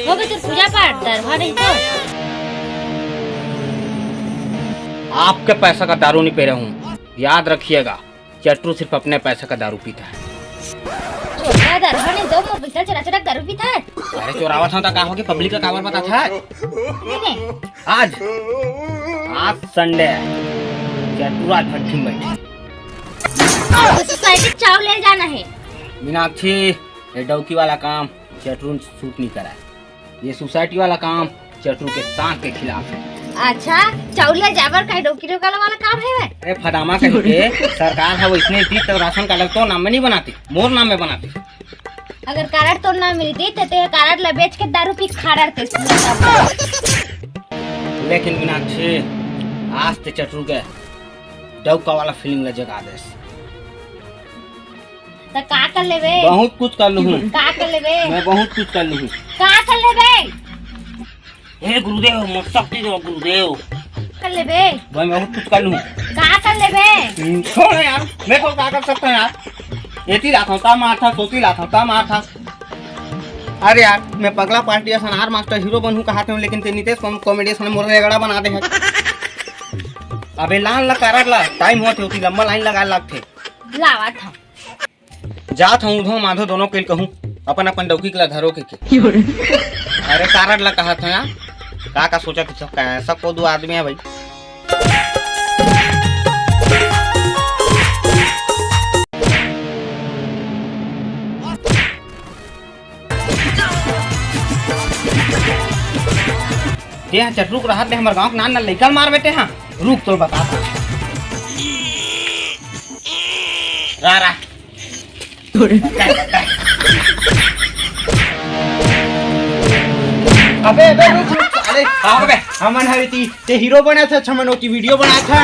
हो गई तो पूजा पाठ दरबार नहीं तो आपके पैसा का दारू नहीं पी रहा हूँ, याद रखिएगा। चट्टू सिर्फ अपने पैसे का दारू पीता है। छोटा दरबार नहीं तो मैं बिस्तर चला चला दारू पीता है। अरे चोरावत था कहा होगी, पब्लिक का कावर पता था। आज संडे है, चट्टू आज भट्टी में बैठे। सोसाइटी चाव ले जाना है। मीनाक्षी, ये डौकी वाला काम चट्टू ने सूट नहीं करा है। ये सोसाइटी वाला काम चट्टू के सांस के खिलाफ है। अच्छा, चावलिया जावर का डोकी वाला काम है। अरे फदामा कहिए, सरकार है वो इसने दी तो राशन कार्ड तो नाम में नहीं बनाती, मोर नाम में बनाती। अगर कार्ड तो ना मिलती तो कार्ड ला बेच के दारू पी खा रहे। लेकिन मीनाक्षी, आज ते चट्टू के डौका वाला फीलिंग ला जगा दे। तो का कर लेबे? बहुत कुछ कर लूँ। का कर लेबे? मैं बहुत कुछ कर लूँ। का कर लेबे? हे गुरुदेव, मुक्ति दो गुरुदेव। कर लेबे? भाई मैं बहुत कुछ कर लूँ। का कर लेबे? छोड़ यार, मैं तो क्या कर सकता हूँ यार। एती लाता हूँ, ता मार था, सोती लाता हूँ, ता मार था। अरे यार, मैं पगला पार्टी सनार मास्टर हीरो बनूं कहाते हूँ, लेकिन ते नीतीश कॉमेडी सन मोर रेगड़ा बना दे है। अबे लान ला कारड ला टाइम होती लंबा लाइन लगा लगते। लावा था। जात हूँ उधो माधो दोनों के कहूँ अपन अपन डौकी के धरो के। अरे कारड ला कहा था यार, का सोचा कि सब ऐसा को दो आदमी है भाई। ये चट्टू को राहत दे, हमारे गांव के नान लइका मार बेटे। हाँ रुक तो बता रा अबे रुक। अरे अबे हमन हरी ते हीरो बना था, छमन की वीडियो बना था।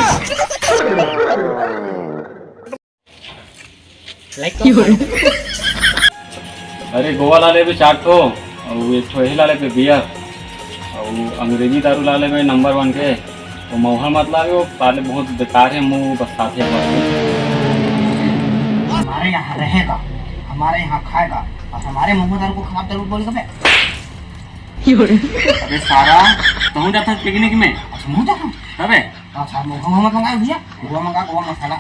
अरे गोवा लाले पे चार ठो और एक ठो यही लाले पे बियर और अंग्रेजी दारू लाले पे नंबर 1 के। वो मौहा मत लागे, वो पाले बहुत बेकार है, मुँह बस साथ है। हमारे यहाँ रहेगा, हमारे यहाँ खाएगा और हमारे मुँह दारू को खराब दारू बोलेगा। अरे सारा कहूँ जाता है पिकनिक में। अच्छा मुँह जाता अबे अच्छा गोवा मंगाए भैया, गोवा मंगा गोवा मसाला।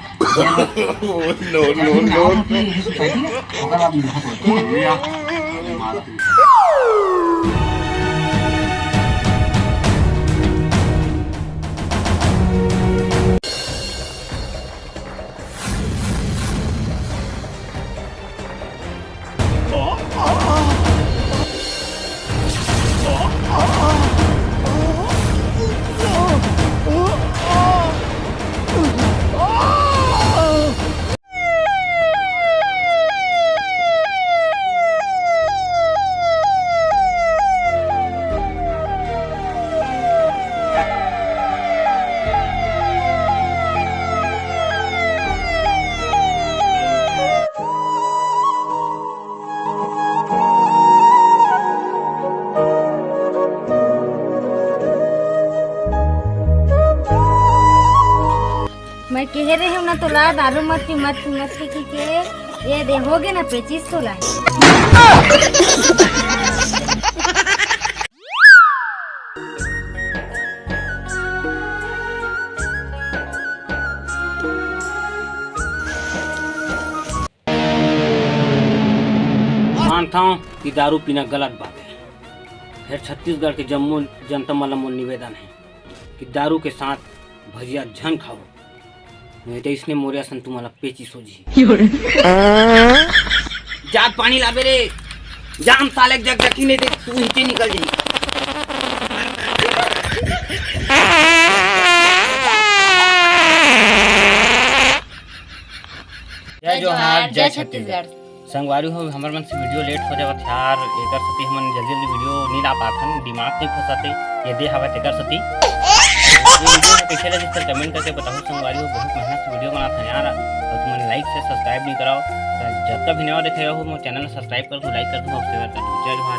मैं कह रही हूँ ना तो ला दारू मत के ये देखोगे ना 2500 ला। मानता हूँ कि दारू पीना गलत बात है। फिर छत्तीसगढ़ के जम्मू जनता मला मोल निवेदन है कि दारू के साथ भजिया झन खाओ, नहीं तो इसने मोरिया सन तुम्हारा पेची सोझी। जात पानी लाबे रे, जाम साले जग जखी नहीं दे तू ही निकल जाई। जय जोहार, जय छत्तीसगढ़। संगवारी हो हमारे मन से वीडियो लेट हो जावत यार, एकर सती हमन जल्दी जल्दी वीडियो नहीं ला पाथन, दिमाग नहीं फंसाते ये दे हवा तेकर सती। ये वीडियो में कैसे लगे सर कमेंट करके बताओ। संगवारी हो बहुत मेहनत से वीडियो बनाता है यार, और तुमने लाइक से सब्सक्राइब नहीं कराओ। जब तक भी नया देखे हो चैनल सब्सक्राइब कर दो, लाइक कर दो और शेयर कर दो। जय जोहार।